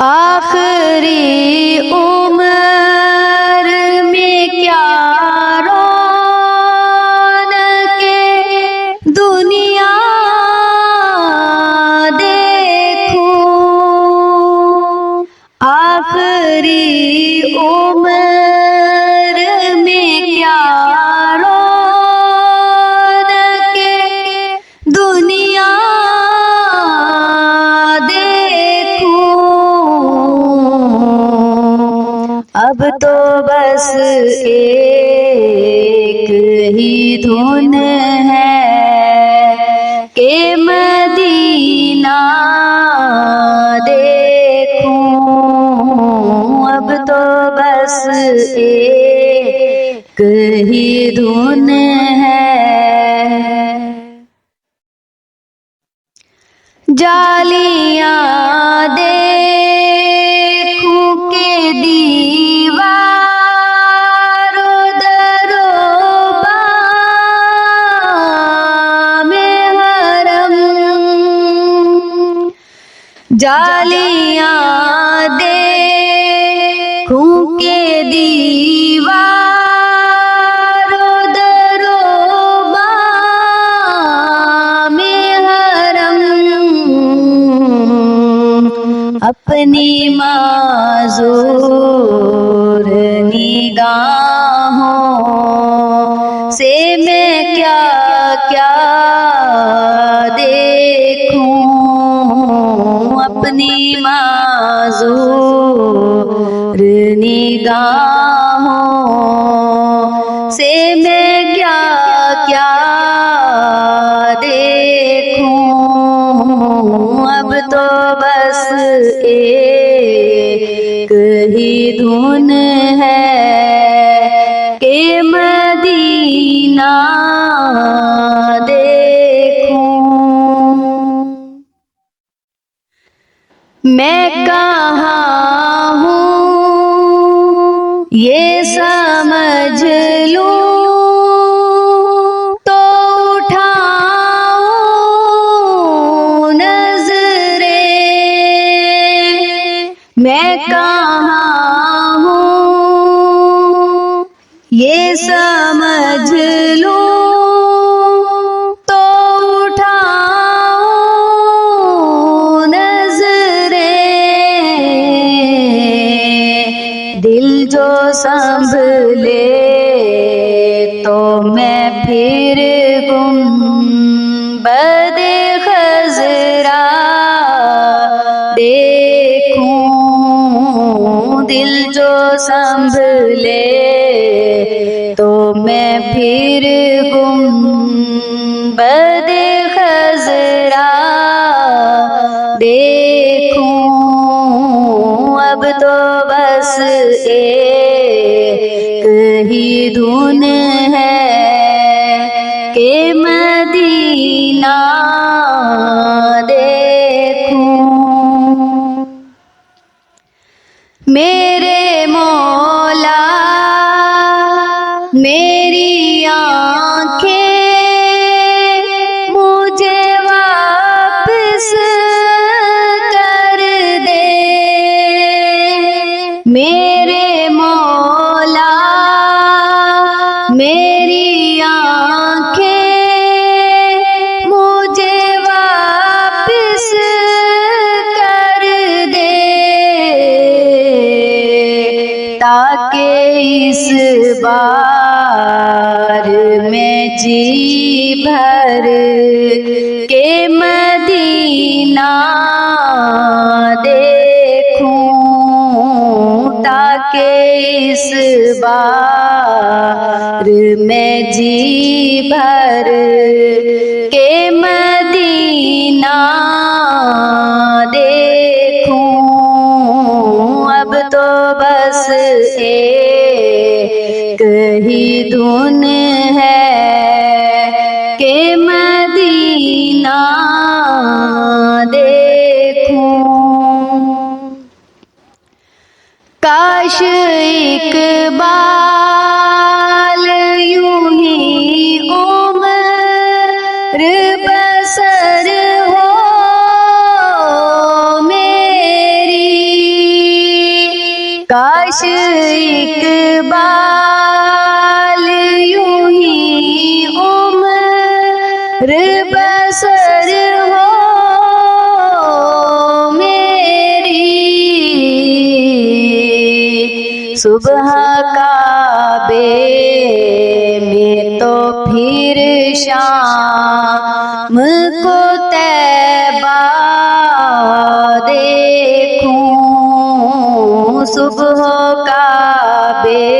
آخری عمر میں کیا رونق دنیا دیکھوں، آخری عمر میں کیا رونق دنیا اب تو بس ایک ہی دھن ہے کہ مدینہ دیکھوں، اب تو بس ایک ہی دھن ہے۔ جالیاں دیکھوں کہ دیوار و در و بام حرم، جالیاں دیکھوں کہ دیوار و در و بام حرم، اپنی معذور نگاہوں سے میں کیا کیا دیکھوں، اپنی معذور نگاہوں سے میں کیا کیا دیکھوں، اب تو بس ایک ہی دھن ہے کہ مدینہ دیکھوں۔ میں کہاں ہوں یہ سمجھ لوں تو اٹھاؤں نظریں، میں کہاں ہوں یہ سمجھ لوں تو اٹھاؤں نظریں، دل جو سنبھلے تو میں پھر گنبد خضرا دیکھوں، دل جو سنبھلے تو میں پھر گنبد خضرا دیکھوں، اب تو بس ایک ہی دھن ہے کہ مدینہ دیکھوں۔ میرے مولا میری آنکھیں مجھے واپس کر دے، میرے مولا میری آنکھیں مجھے واپس کر دے، تاکہ اس بار میں جی بھر کے مدینہ دیکھوں، تاکہ اس بار میں جی بھر کے مدینہ دیکھوں، اب تو بس ایک ہی دھن ہے کہ مدینہ دیکھوں۔ کاش اقبال یوں ہی عمر بسر ہو میری، کاش اقبال یوں ہی عمر بسر ہو میری، صبح کعبے میں تو پھر شام کو طیبہ دیکھوں، صبح کعبے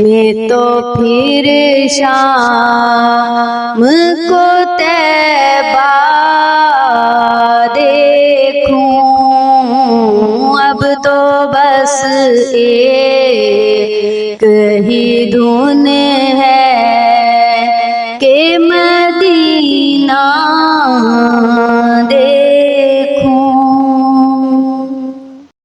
میں تو پھر شام کو طیبہ دیکھوں، اب تو بس ایک ہی دھن ہے کہ مدینہ